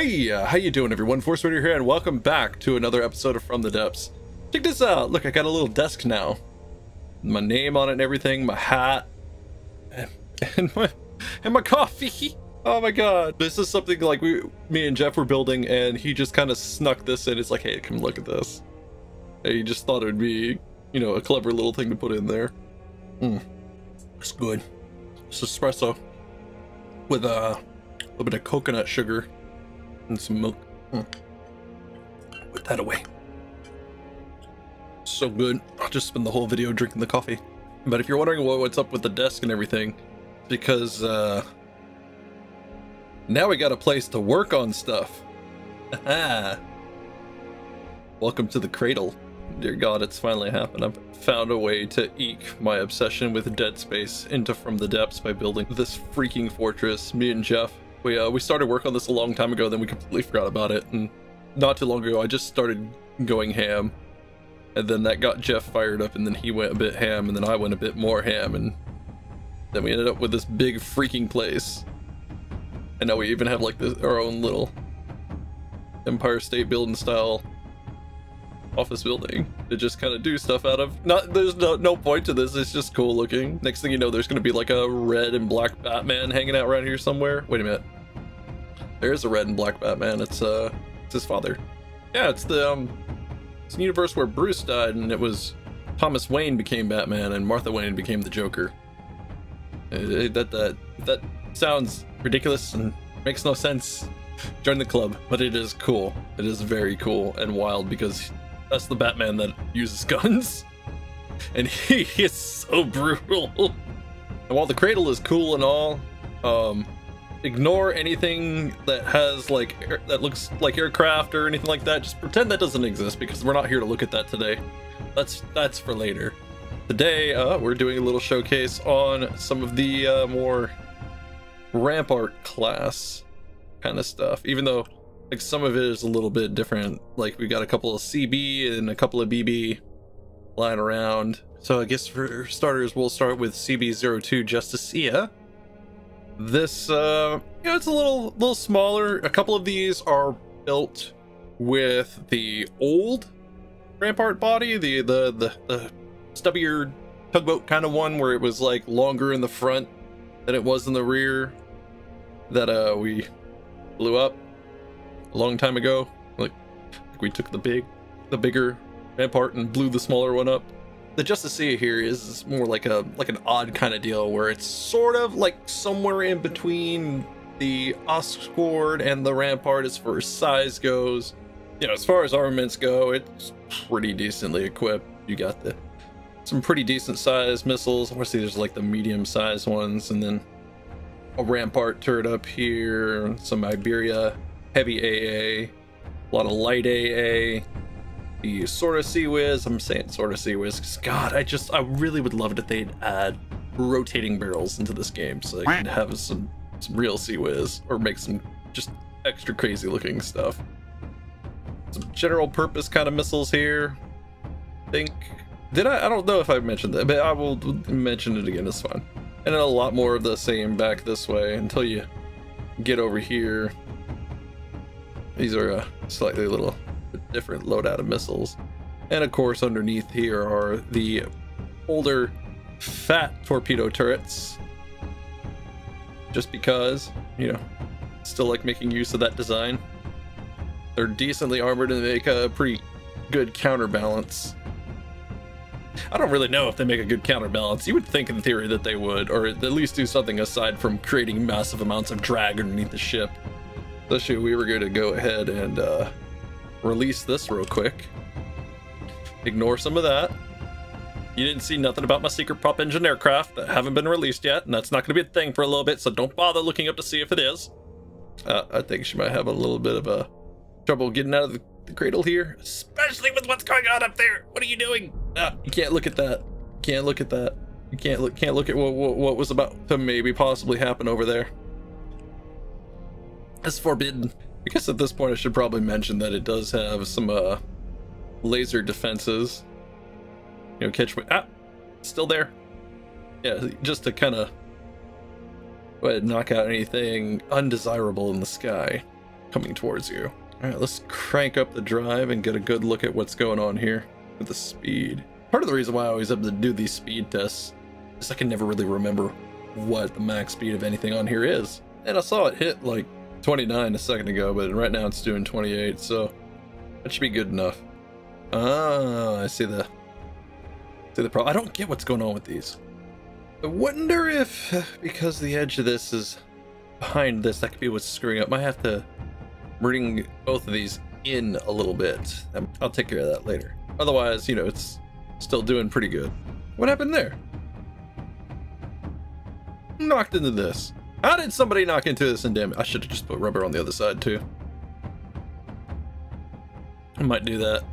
Hey, how you doing everyone? Force Raider here and welcome back to another episode of From the Depths. Check this out. Look, I got a little desk now. My name on it and everything, my hat, and my coffee. Oh my god. This is something like me and Jeff were building and he just kind of snuck this in. It's like, hey, come look at this. And he just thought it would be, you know, a clever little thing to put in there. It's good. It's espresso with a little bit of coconut sugar and some milk. Put that away. So good. I'll just spend the whole video drinking the coffee. But if you're wondering what's up with the desk and everything, because now we got a place to work on stuff. Welcome to the cradle. Dear God, it's finally happened. I've found a way to eke my obsession with Dead Space into From the Depths by building this freaking fortress. Me and Jeff, we started work on this a long time ago, then we completely forgot about it, and not too long ago I just started going ham, and then that got Jeff fired up, and then he went a bit ham, and then I went a bit more ham, and then we ended up with this big freaking place. And now we even have like our own little Empire State Building style office building to just kind of do stuff out of. There's no point to this, it's just cool looking. Next thing you know, there's gonna be like a red and black Batman hanging out around here somewhere. Wait a minute, there is a red and black Batman. It's his father. Yeah, it's the it's a universe where Bruce died and it was Thomas Wayne became Batman and Martha Wayne became the Joker. That sounds ridiculous and makes no sense. Join the club, but it is cool. It is very cool and wild because that's the Batman that uses guns, and he is so brutal. And while the cradle is cool and all, ignore anything that has like that looks like aircraft or anything like that. Just pretend that doesn't exist because we're not here to look at that today. That's for later. Today we're doing a little showcase on some of the more Rampart class kind of stuff, even though like some of it is a little bit different. Like we got a couple of CB and a couple of BB lying around. So I guess for starters, we'll start with CB02 Justicia. This, you know, it's a little smaller. A couple of these are built with the old Rampart body, the stubbier tugboat kind of one, where it was like longer in the front than it was in the rear. That we blew up a long time ago. Like we took the bigger Rampart and blew the smaller one up. The Justicia here is more like an odd kind of deal where it's sort of like somewhere in between the Oscord and the Rampart as far as size goes. You know, as far as armaments go, it's pretty decently equipped. You got some pretty decent sized missiles. Obviously there's like the medium sized ones, and then a Rampart turret up here, some Iberia heavy AA, a lot of light AA, the sort of Sea-Wiz. I'm saying sort of Sea-Wiz because God, I really would love it if they'd add rotating barrels into this game so they could have some real Sea-Wiz or make some just extra crazy looking stuff. Some general purpose kind of missiles here. I don't know if I mentioned that, but I will mention it again, it's fine. And then a lot more of the same back this way until you get over here. These are a slightly little different loadout of missiles. And of course underneath here are the older fat torpedo turrets. Just because, you know, still like making use of that design. They're decently armored and they make a pretty good counterbalance. I don't really know if they make a good counterbalance. You would think in theory that they would, or at least do something aside from creating massive amounts of drag underneath the ship. Especially we were going to go ahead and release this real quick. Ignore some of that. You didn't see nothing about my secret prop engine aircraft that haven't been released yet, and that's not going to be a thing for a little bit, so don't bother looking up to see if it is. I think she might have a little bit of a trouble getting out of the cradle here, especially with what's going on up there. What are you doing? You can't look at that. Can't look at that. You can't look at what was about to maybe possibly happen over there. It's forbidden. I guess at this point I should probably mention that it does have some laser defenses. You know, catch me. Still there. Yeah, just to kind of go ahead and knock out anything undesirable in the sky. coming towards you. All right, let's crank up the drive and get a good look at what's going on here with the speed. Part of the reason why I always have to do these speed tests is I can never really remember what the max speed of anything on here is. And I saw it hit like 29 a second ago, but right now it's doing 28, so that should be good enough. Ah, I see the problem. I don't get what's going on with these. I wonder if, because the edge of this is behind this, that could be what's screwing up. Might have to bring both of these in a little bit. I'll take care of that later. Otherwise, you know, it's still doing pretty good. What happened there? Knocked into this. How did somebody knock into this and damn it? I should have just put rubber on the other side too. I might do that.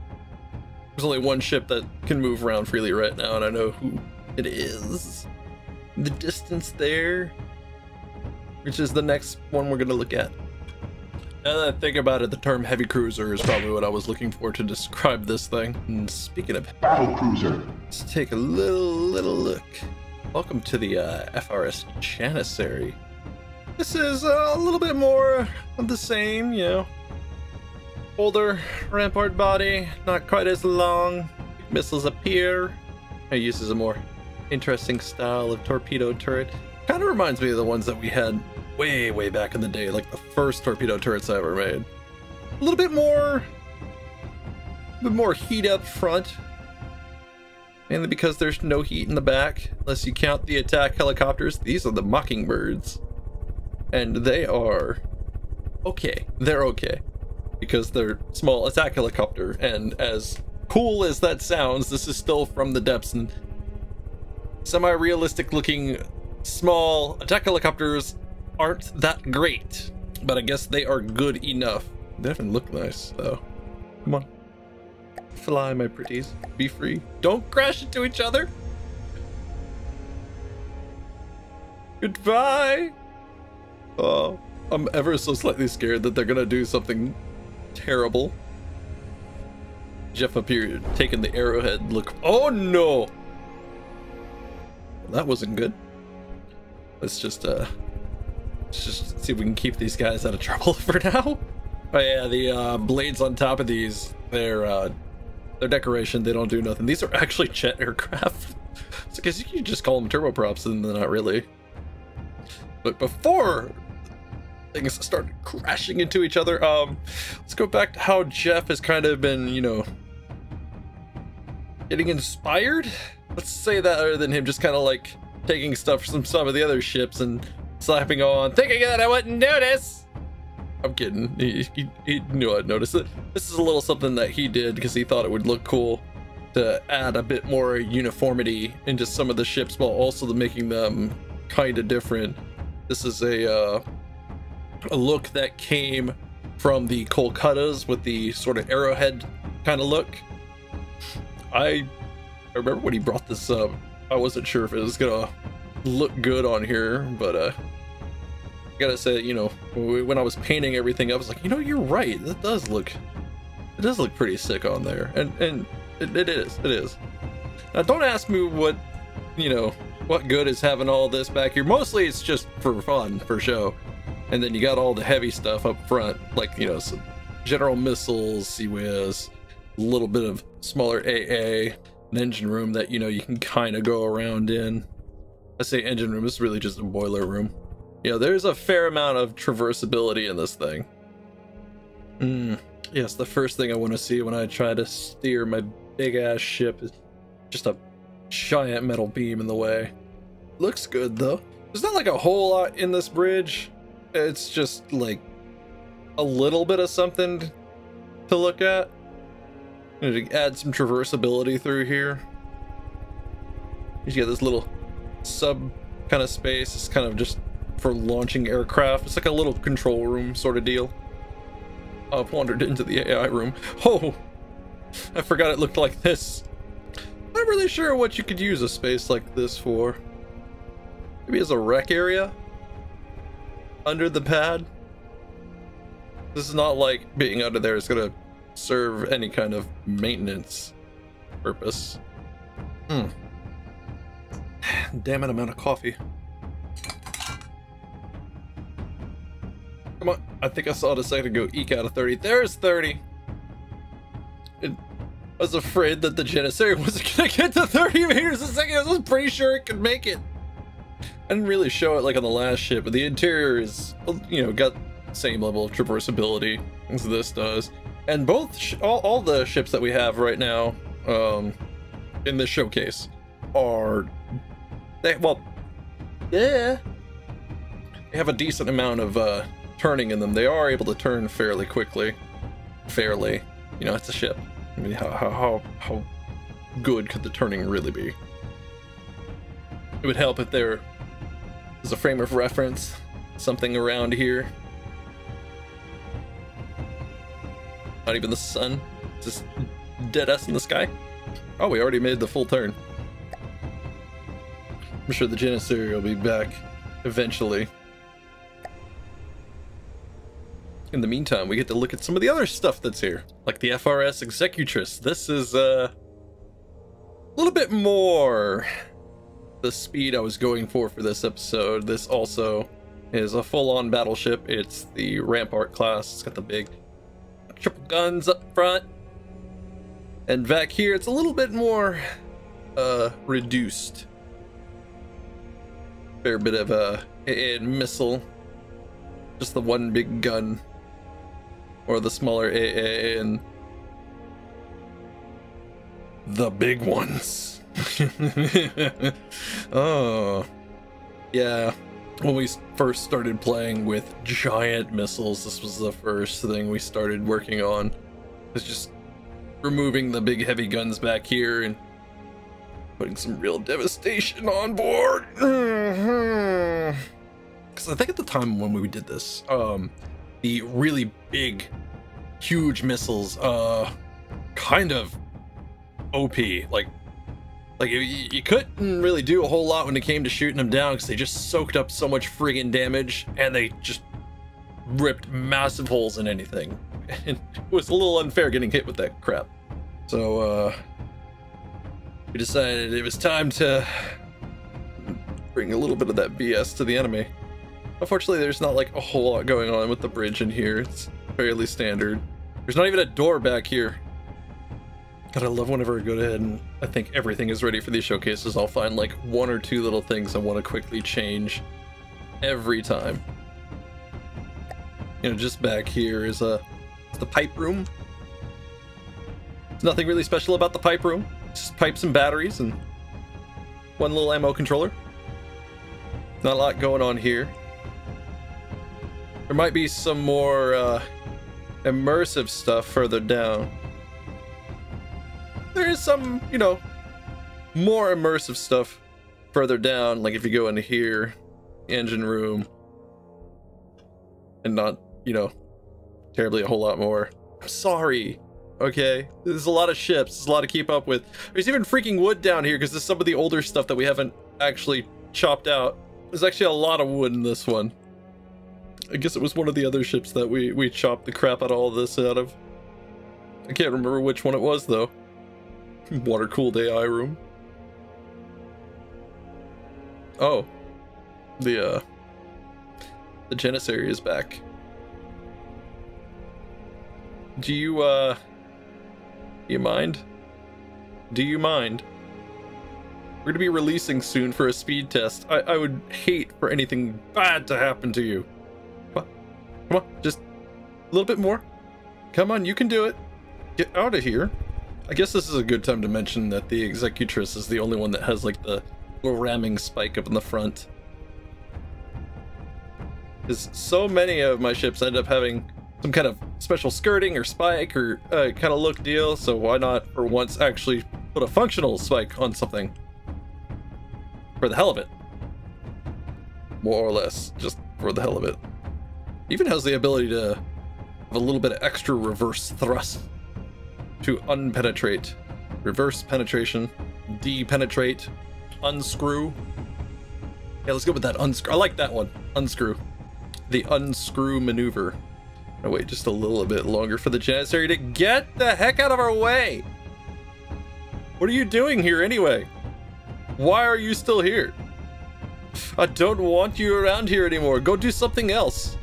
There's only one ship that can move around freely right now, and I know who it is. The distance there, which is the next one we're gonna look at. Now that I think about it, the term heavy cruiser is probably what I was looking for to describe this thing. And speaking of battle cruiser, let's take a little look. Welcome to the FRS Janissary. This is a little bit more of the same, you know. Older rampart body, not quite as long. Missiles appear. It uses a more interesting style of torpedo turret. Kind of reminds me of the ones that we had way back in the day, like the first torpedo turrets I ever made. A little bit more heat up front. Mainly because there's no heat in the back, unless you count the attack helicopters. These are the Mockingbirds. And they are okay. They're okay. Because they're small attack helicopter, and as cool as that sounds, this is still from the depths, and semi-realistic looking small attack helicopters aren't that great, but I guess they are good enough. They definitely look nice though. Come on, fly my pretties, be free, don't crash into each other. Goodbye. Oh, I'm ever so slightly scared that they're gonna do something terrible. Jeff up here taking the arrowhead look. Oh no, that wasn't good. Let's just see if we can keep these guys out of trouble for now. Oh yeah, the blades on top of these, they're decoration. They don't do nothing. These are actually jet aircraft. So I guess you can just call them turboprops, and they're not really. But before things started crashing into each other, let's go back to how Jeff has kind of been, you know, getting inspired. Let's say that, other than him just kind of like taking stuff from some of the other ships and slapping on, thinking that I wouldn't notice. I'm kidding. He knew I'd notice it. This is a little something that he did because he thought it would look cool to add a bit more uniformity into some of the ships while also making them kind of different. This is a look that came from the Kolkatas with the sort of arrowhead kind of look. I remember when he brought this up, I wasn't sure if it was gonna look good on here, but I gotta say, you know, when I was painting everything, I was like, you know, you're right, it does look pretty sick on there, and it is. Now don't ask me what, you know, what good is having all this back here. Mostly it's just for fun, for show. And then you got all the heavy stuff up front, like, you know, some General Missiles, CWIS, a little bit of smaller AA, an engine room that, you know, you can kind of go around in. I say engine room, it's really just a boiler room. Yeah, there's a fair amount of traversability in this thing. Yes, the first thing I want to see when I try to steer my big ass ship is just a giant metal beam in the way. Looks good though. There's not like a whole lot in this bridge. It's just like a little bit of something to look at. To add some traversability through here. You get this little sub kind of space. It's kind of just for launching aircraft. It's like a little control room sort of deal. I've wandered into the AI room. Oh, I forgot it looked like this. Not really sure what you could use a space like this for. Maybe as a rec area under the pad. This is not like being under there is gonna serve any kind of maintenance purpose. Damn it, I'm out of coffee. Come on. I think I saw it a second ago. Eke out of 30. There's 30. I was afraid that the Janissary wasn't going to get to 30 meters a second. I was pretty sure it could make it. I didn't really show it like on the last ship, but the interior is, you know, got the same level of traversability as this does. And both, all the ships that we have right now in this showcase are, they have a decent amount of turning in them. They are able to turn fairly quickly. Fairly. You know, it's a ship. I mean, how good could the turning really be? It would help if there was a frame of reference, something around here. Not even the sun, just dead us in the sky. Oh, we already made the full turn. I'm sure the Janissary will be back eventually. In the meantime, we get to look at some of the other stuff that's here, like the FRS Executress. This is a little bit more the speed I was going for this episode. This also is a full-on battleship. It's the Rampart class. It's got the big triple guns up front, and back here it's a little bit more reduced. Fair bit of a missile, just the one big gun, or the smaller AA and the big ones. Oh yeah, when we first started playing with giant missiles, this was the first thing we started working on. It's just removing the big heavy guns back here and putting some real devastation on board. Because I think at the time when we did this, the really big, huge missiles, kind of OP. Like you couldn't really do a whole lot when it came to shooting them down because they just soaked up so much friggin' damage and they just ripped massive holes in anything. And it was a little unfair getting hit with that crap. So we decided it was time to bring a little bit of that BS to the enemy. Unfortunately, there's not like a whole lot going on with the bridge in here. It's fairly standard. There's not even a door back here. God, I love whenever I go ahead and I think everything is ready for these showcases, I'll find like one or two little things I want to quickly change every time. You know, just back here is the pipe room. There's nothing really special about the pipe room. It's just pipes and batteries and one little ammo controller. Not a lot going on here. There might be some more immersive stuff further down. There is some, you know, more immersive stuff further down, like if you go into here, engine room, and not, you know, terribly a whole lot more. I'm sorry, okay? There's a lot of ships, there's a lot to keep up with. There's even freaking wood down here because there's some of the older stuff that we haven't actually chopped out. There's actually a lot of wood in this one. I guess it was one of the other ships that we chopped the crap out of all this out of. I can't remember which one it was though. Water-cooled AI room. Oh, the Janissary is back. Do you mind? Do you mind? We're gonna be releasing soon for a speed test. I would hate for anything bad to happen to you. Come on, just a little bit more. Come on, you can do it. Get out of here. I guess this is a good time to mention that the Executress is the only one that has like the little ramming spike up in the front. Because so many of my ships end up having some kind of special skirting or spike or kind of look deal, so why not for once actually put a functional spike on something? For the hell of it. More or less, just for the hell of it. Even has the ability to have a little bit of extra reverse thrust to unpenetrate, reverse penetration, depenetrate, unscrew. Yeah, let's go with that unscrew. I like that one. Unscrew. The unscrew maneuver. Oh, wait just a little bit longer for the Janissary to get the heck out of our way. What are you doing here anyway? Why are you still here? I don't want you around here anymore. Go do something else.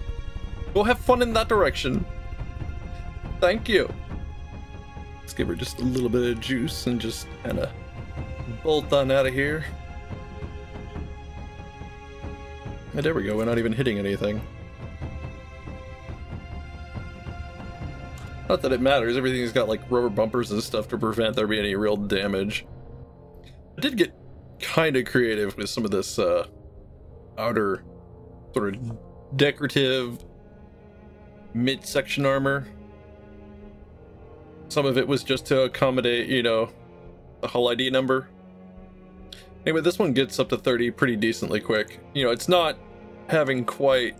Go have fun in that direction. Thank you. Let's give her just a little bit of juice and just kind of bolt on out of here. And there we go, we're not even hitting anything. Not that it matters, everything's got like rubber bumpers and stuff to prevent there being any real damage. I did get kind of creative with some of this outer sort of decorative midsection armor. Some of it was just to accommodate, you know, the hull ID number. Anyway, this one gets up to 30 pretty decently quick. You know, it's not having quite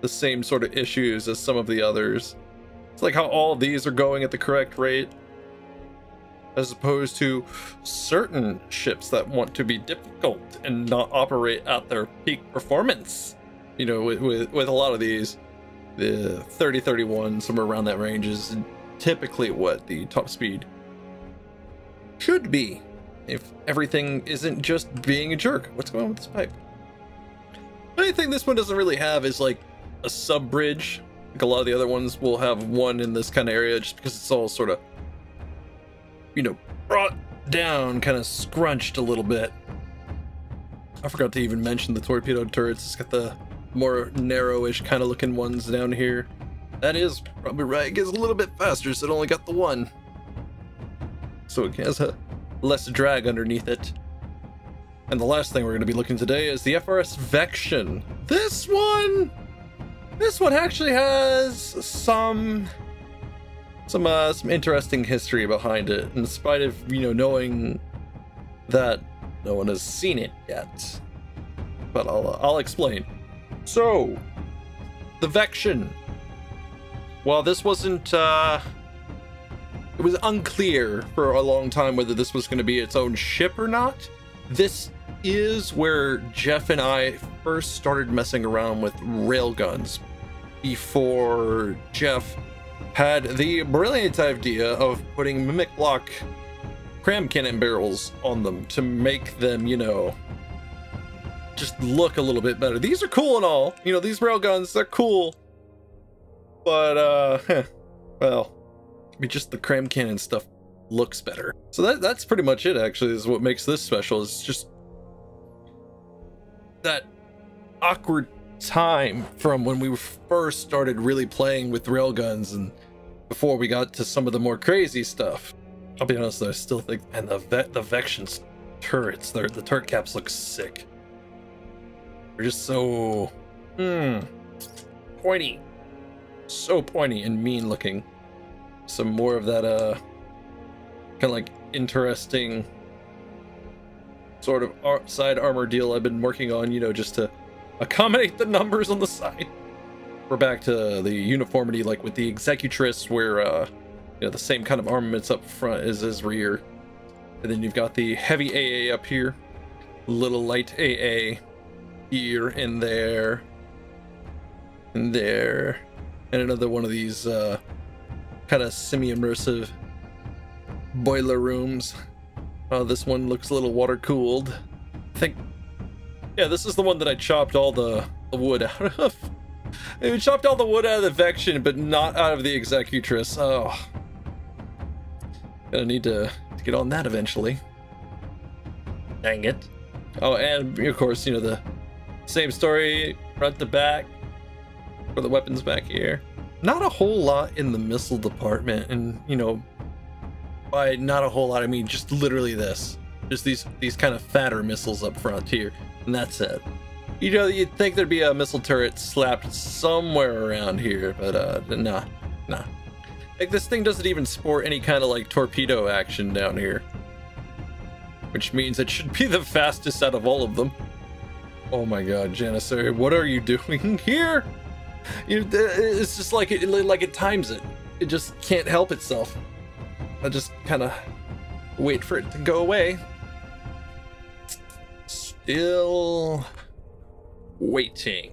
the same sort of issues as some of the others. It's like how all of these are going at the correct rate, as opposed to certain ships that want to be difficult and not operate at their peak performance. You know, with a lot of these, the 30-31, somewhere around that range is typically what the top speed should be, if everything isn't just being a jerk. What's going on with this pipe? The only thing this one doesn't really have is like a sub bridge. Like a lot of the other ones will have one in this kind of area, just because it's all sort of, you know, brought down, kind of scrunched a little bit. I forgot to even mention the torpedo turrets. It's got the more narrowish kind of looking ones down here. That is probably right. It gets a little bit faster, so it only got the one. So it has a less drag underneath it. And the last thing we're going to be looking today is the FRS Vection. This one actually has some interesting history behind it, in spite of, you know, knowing that no one has seen it yet. But I'll explain. So, the Vection. Well, this wasn't, it was unclear for a long time whether this was going to be its own ship or not. This is where Jeff and I first started messing around with railguns, before Jeff had the brilliant idea of putting Mimic Block cram cannon barrels on them to make them, you know, just look a little bit better. These are cool and all, you know, these railguns, they're cool, but well, I mean, just the cram cannon stuff looks better. So that's pretty much it, actually, is what makes this special. It's just that awkward time from when we first started really playing with railguns and before we got to some of the more crazy stuff. I'll be honest though, I still think, and the Vection's turrets, the turret caps look sick. They're just so pointy, so pointy and mean looking. Some more of that kind of like interesting sort of side armor deal I've been working on, you know, just to accommodate the numbers on the side. We're back to the uniformity, like with the Executress, where you know, the same kind of armaments up front as his rear, and then you've got the heavy AA up here, little light AA here and there and there, and another one of these kind of semi-immersive boiler rooms. This one looks a little water cooled. I think, yeah, this is the one that I chopped all the wood out of. I chopped all the wood out of the Vection, but not out of the Executress. Oh, gonna need to get on that eventually. Dang it. Oh, and of course, you know, the same story front to back for the weapons back here. Not a whole lot in the missile department, and you know, by not a whole lot I mean just literally this. Just these kind of fatter missiles up front here, and that's it. You know, you'd think there'd be a missile turret slapped somewhere around here, but nah. Like, this thing doesn't even sport any kind of like torpedo action down here, which means it should be the fastest out of all of them. Oh my god, Janissary, what are you doing here? It's just like it times it. It just can't help itself. I just kind of wait for it to go away. Still waiting.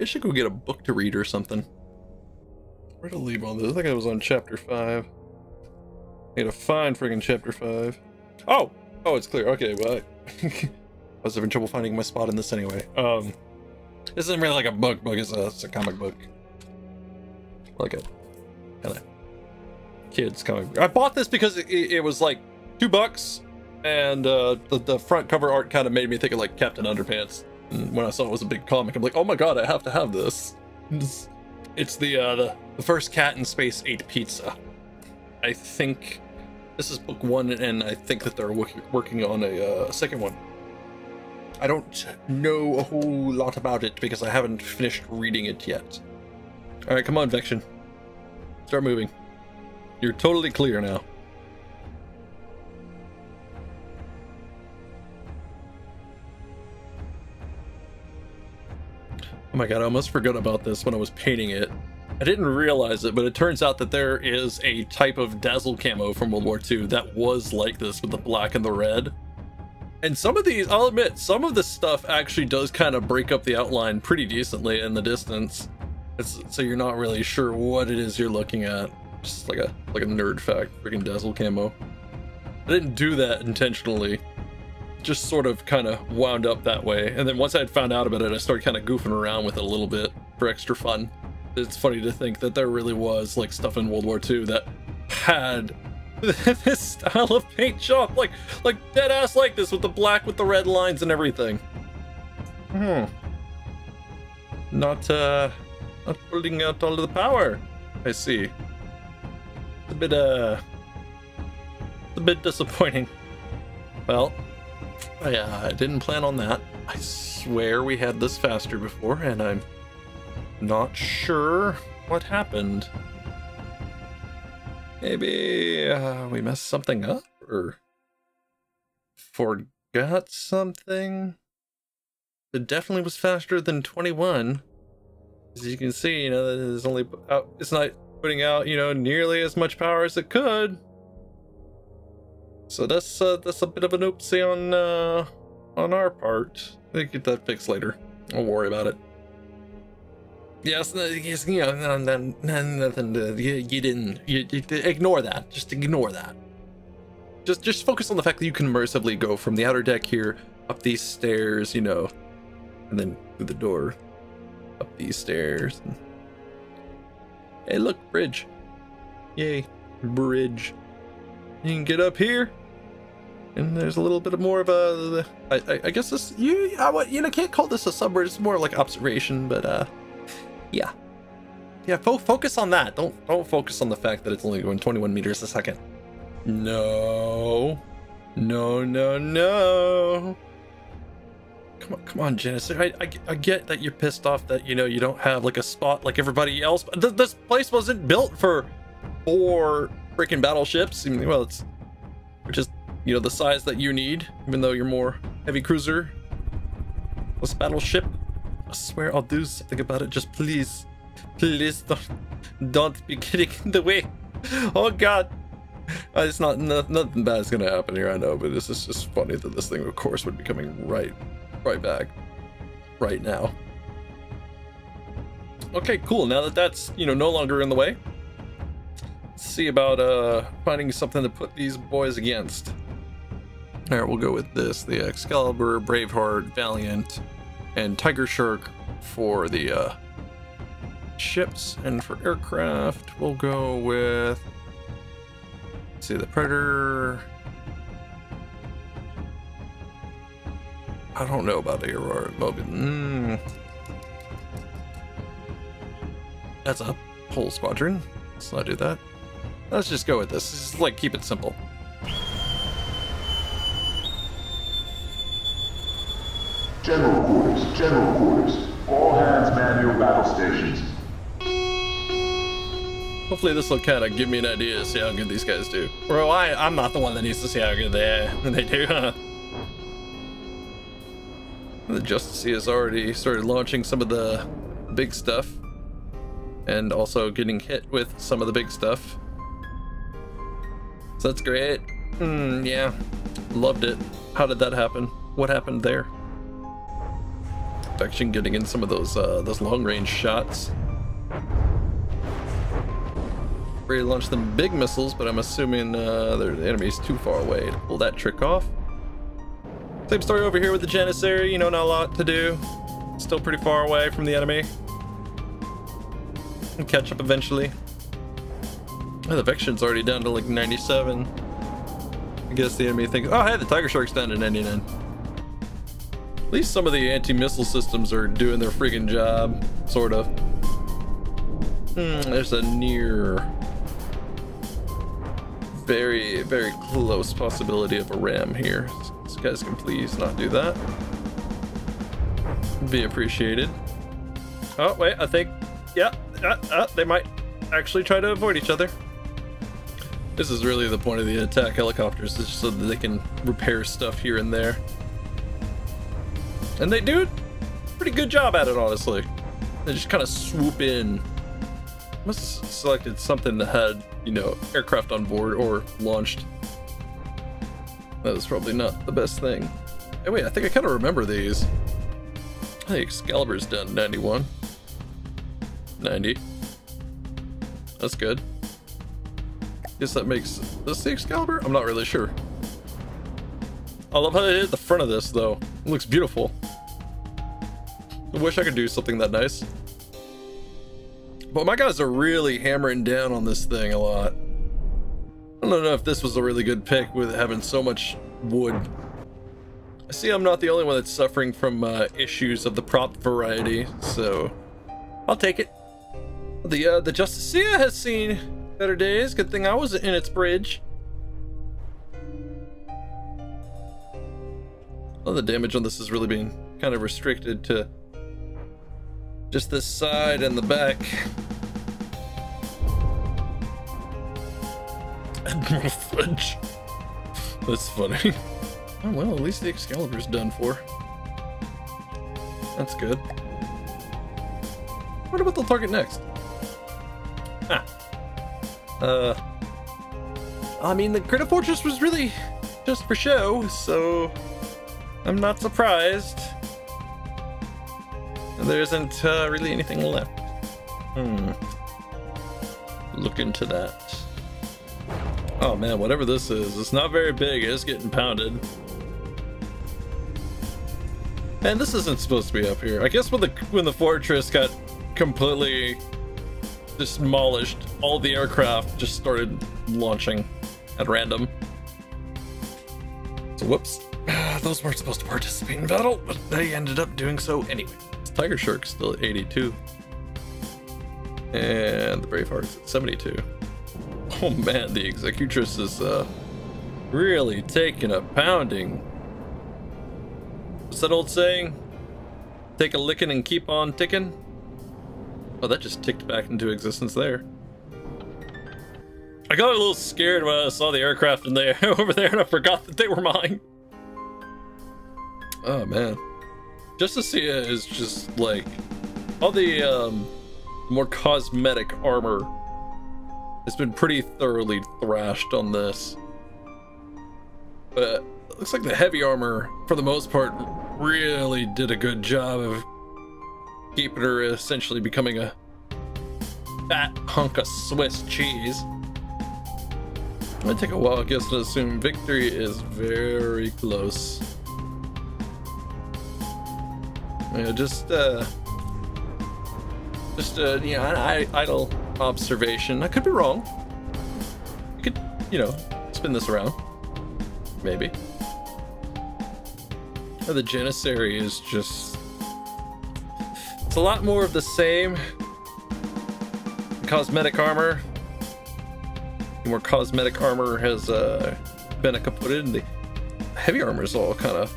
I should go get a book to read or something. Where'd I leave all this? I think I was on chapter 5. I need to find friggin' chapter 5. Oh, it's clear. Okay, well, I was having trouble finding my spot in this anyway. This isn't really like a book, it's a comic book. Like a kind of kids comic book. I bought this because it was like $2, and the front cover art kind of made me think of like Captain Underpants. And when I saw it was a big comic, I'm like, oh my god, I have to have this. It's the first Cat in Space ate pizza. I think this is book 1, and I think that they're working on a second one. I don't know a whole lot about it because I haven't finished reading it yet. All right, come on, Vection. Start moving. You're totally clear now. Oh my god, I almost forgot about this when I was painting it. I didn't realize it, but it turns out that there is a type of Dazzle camo from World War II that was like this with the black and the red. And some of these, I'll admit, some of the stuff actually does kind of break up the outline pretty decently in the distance. So you're not really sure what it is you're looking at. Just like a nerd fact, freaking Dazzle camo. I didn't do that intentionally. Just sort of kind of wound up that way. And then once I had found out about it, I started kind of goofing around with it a little bit for extra fun. It's funny to think that there really was like stuff in World War II that had this style of paint job, like dead ass like this with the black with the red lines and everything. Not putting out all of the power. I see. It's a bit disappointing. Well, I didn't plan on that. I swear we had this faster before, and I'm not sure what happened. Maybe we messed something up or forgot something. It definitely was faster than 21. As you can see, you know, it's only it's not putting out, you know, nearly as much power as it could. So that's a bit of an oopsie on our part. We'll get that fixed later. Don't worry about it. Yes, you know, nothing. You ignore that. Just ignore that. Just focus on the fact that you can immersively go from the outer deck here up these stairs, you know, and then through the door up these stairs. Hey, look, bridge! Yay, bridge! You can get up here. And there's a little bit of more of a, I guess this, you can't call this a suburb, it's more like observation, but yeah, focus on that. Don't focus on the fact that it's only going 21 meters a second. No. Come on, Genesis. I get that you're pissed off that, you know, you don't have like a spot like everybody else, but this place wasn't built for 4 freaking battleships. I mean, well, it's just, you know, the size that you need, even though you're more heavy cruiser. This battleship, I swear I'll do something about it. Just please don't be getting in the way. Oh god, it's nothing bad is gonna happen here, I know, but this is just funny that this thing of course would be coming right back right now. Okay, cool. Now that that's, you know, no longer in the way, let's see about finding something to put these boys against. All right, we'll go with this: the Excalibur, Braveheart, Valiant, and Tiger Shark for the ships, and for aircraft we'll go with, let's see, the Predator. I don't know about the Aurora Mobil. That's a whole squadron. Let's not do that. Let's just go with this. Just like keep it simple. General quarters. All hands man your battle stations. Hopefully this will kind of give me an idea to see how good these guys do. Bro, I'm not the one that needs to see how good they do, huh? The Justice has already started launching some of the big stuff, and also getting hit with some of the big stuff. So that's great. Yeah, loved it. How did that happen? What happened there? Actually getting in some of those long-range shots. Ready to launch them big missiles, but I'm assuming the enemy's too far away to pull that trick off. Same story over here with the Janissary, you know, not a lot to do. Still pretty far away from the enemy. And catch up eventually. Oh, the Vexion's already down to like 97. I guess the enemy thinks, oh hey, the Tiger Shark's down to 99. At least some of the anti-missile systems are doing their freaking job, sort of. There's a near, very, very close possibility of a ram here. These guys can please not do that. Be appreciated. Oh wait, I think, yeah, they might actually try to avoid each other. This is really the point of the attack helicopters, just so that they can repair stuff here and there. And they do a pretty good job at it, honestly. They just kind of swoop in. Must have selected something that had, you know, aircraft on board or launched. That was probably not the best thing. Hey, wait, I think I kind of remember these. Hey, Excalibur's down 91. 90. That's good. Guess that makes this the Excalibur? I'm not really sure. I love how they hit the front of this, though. It looks beautiful. I wish I could do something that nice. But my guys are really hammering down on this thing a lot. I don't know if this was a really good pick with having so much wood. I see I'm not the only one that's suffering from issues of the prop variety, so I'll take it. The Justicia has seen better days. Good thing I was in its bridge. Well, the damage on this is really being kind of restricted to just this side and the back. Admiral Fudge. That's funny. Oh well, at least the Excalibur's done for. That's good. What about the target next? I mean, the Crater Fortress was really just for show, so I'm not surprised. There isn't really anything left. Look into that. Oh man, whatever this is, it's not very big. It's getting pounded. Man, this isn't supposed to be up here. I guess when the fortress got completely demolished, all the aircraft just started launching at random. So whoops, those weren't supposed to participate in battle, but they ended up doing so anyway. This Tiger Shark's still at 82. And the Braveheart's at 72. Oh man, the Executress is really taking a pounding. What's that old saying? Take a licking and keep on ticking? Oh, that just ticked back into existence there. I got a little scared when I saw the aircraft in there over there and I forgot that they were mine. Oh man. Justicia is just like all the more cosmetic armor has been pretty thoroughly thrashed on this. But it looks like the heavy armor, for the most part, really did a good job of keeping her essentially becoming a fat hunk of Swiss cheese. It might take a while, I guess, to assume victory is very close. Yeah, just you know, an idle observation. I could be wrong. You could, you know, spin this around. Maybe. Oh, the Janissary is just... It's a lot more of the same. Cosmetic armor. More cosmetic armor has been kaputted, and the heavy armor is all kind of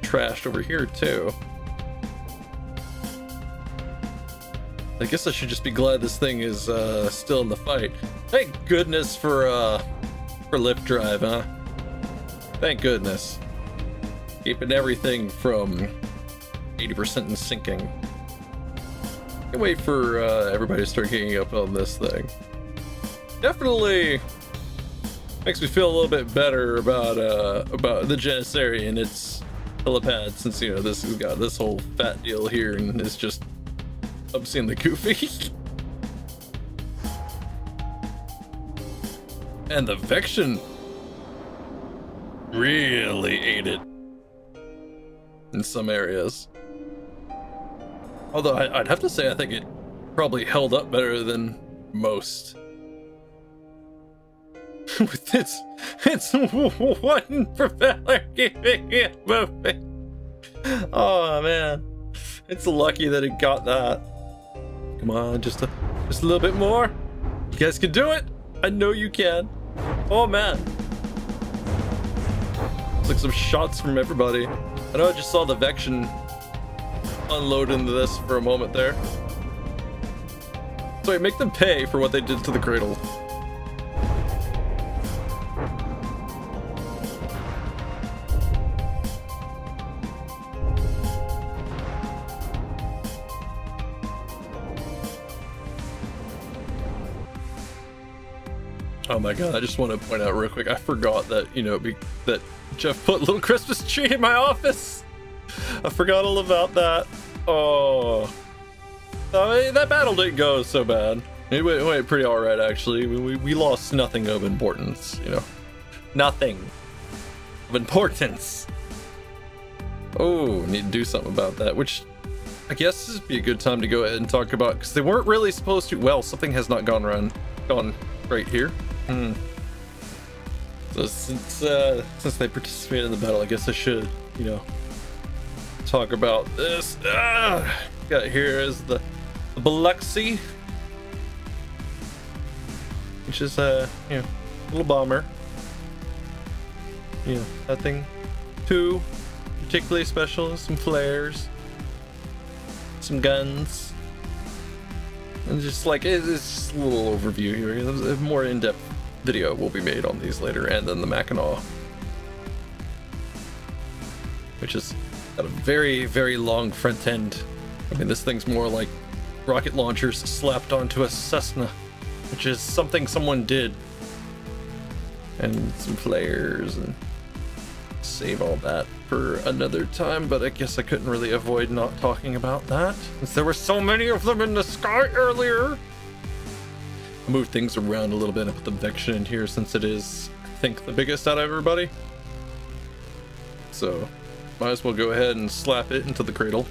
trashed over here too. I guess I should just be glad this thing is still in the fight. Thank goodness for lift drive, huh? Thank goodness. Keeping everything from 80% and sinking. Can't wait for everybody to start getting up on this thing. Definitely makes me feel a little bit better about the Janissary and its helipad, since, you know, this has got this whole fat deal here and it's just obscenely goofy. And the Vexion really ate it in some areas. Although I'd have to say, I think it probably held up better than most. With it's one propeller keeping it moving. Oh man, it's lucky that it got that. Come on, just a little bit more. You guys can do it. I know you can. Oh man, it's like some shots from everybody. I know I just saw the Vection unload into this for a moment there. Sorry, make them pay for what they did to the cradle. Oh my god, I just want to point out real quick, I forgot that, you know, that Jeff put a little Christmas tree in my office. I forgot all about that. Oh. That battle didn't go so bad. It went pretty alright, actually. We lost nothing of importance, you know. Nothing of importance. Oh, need to do something about that, which I guess this would be a good time to go ahead and talk about, because they weren't really supposed to. Well, something has not gone right here. So since they participated in the battle, I guess I should, you know, talk about this. Got here is the Biloxi, which is a, you know, little bomber. You know, nothing too particularly special. Some flares, some guns, and just like it's just a little overview here. A more in-depth video will be made on these later, and then the Mackinac, which is got a very, very long front end. I mean, this thing's more like rocket launchers slapped onto a Cessna, which is something someone did. And some flares, and save all that for another time, but I guess I couldn't really avoid not talking about that, since there were so many of them in the sky earlier. I moved things around a little bit. I put the Vection in here since it is, I think, the biggest out of everybody. So, might as well go ahead and slap it into the cradle.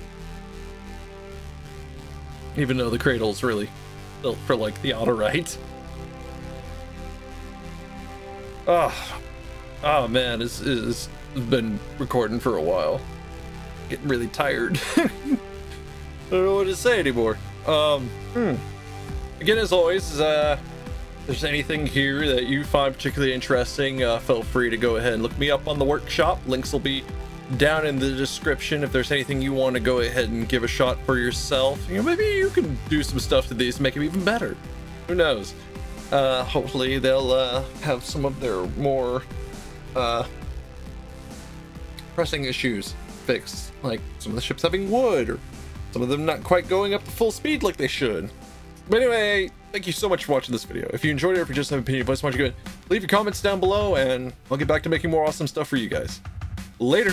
Even though the cradle's really built for, like, the auto right. Oh man, it's been recording for a while. Getting really tired. I don't know what to say anymore. Again, as always, if there's anything here that you find particularly interesting, feel free to go ahead and look me up on the workshop. Links will be down in the description. If there's anything you want to go ahead and give a shot for yourself, you know, maybe you can do some stuff to these to make them even better. Who knows? Hopefully they'll have some of their more pressing issues fixed, like some of the ships having wood, or some of them not quite going up to full speed like they should. But anyway, thank you so much for watching this video. If you enjoyed it, or if you just have an opinion, please why don't you go ahead, leave your comments down below, and I'll get back to making more awesome stuff for you guys. Later.